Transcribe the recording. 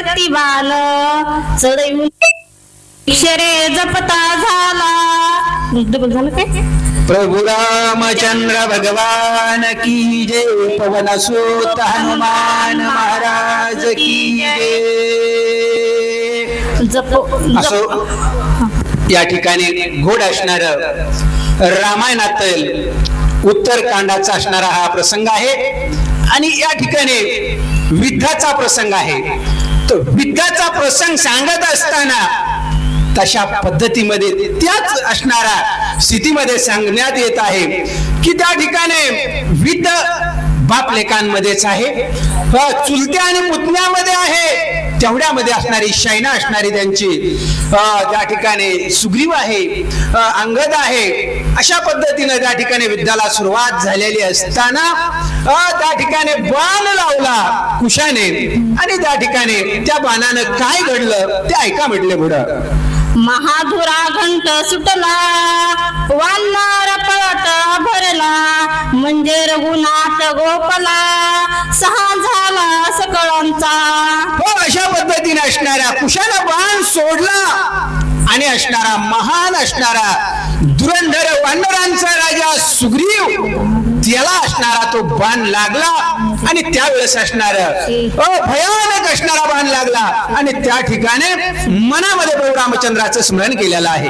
करती बाण चढवून अक्षरे जपता झाला. डबल झालं काय? प्रभु रामचंद्र भगवान की जय. पवन सुत हनुमान महाराज की जय. असो या ठिकाणी घोड असणार रामायणातील उत्तरकांडाचा असणारा हा प्रसंग आहे आणि या ठिकाणी विद्याचा प्रसंग आहे. तो विद्याचा प्रसंग सांगत असताना तशा पद्धतीमध्ये त्याच असणारा स्थितीमध्ये सांगण्यात येत आहे की त्या ठिकाणी विद्या बाप लेकांमध्येच आहे, चुलत्या आणि पुतण्यामध्ये आहे, तेवढ्यामध्ये असणारी शैना असणारी त्यांची त्या ठिकाणी सुग्रीव आहे, अंगद आहे. अशा पद्धतीने त्या ठिकाणी विद्याला सुरुवात झालेली असताना त्या ठिकाणी बाण लावला कुशाने आणि त्या ठिकाणी त्या बाणानं काय घडलं ते ऐका म्हटले पुढं. महाधुरा घंट सुटला वानर पळत भरला म्हणजे रघुनाथ गोपला सहा झाला सकळांचा. हो, अशा पद्धतीने असणाऱ्या कुशाला बाण सोडला आणि असणारा महान असणारा धुरंधर वानरांचा राजा सुग्रीव त्याला असणारा तो बाण लागला आणि त्यावेळेस असणार भयानक असणारा बाण लागला आणि त्या ठिकाणी मनामध्ये प्रभू रामचंद्राचं स्मरण केलेलं आहे.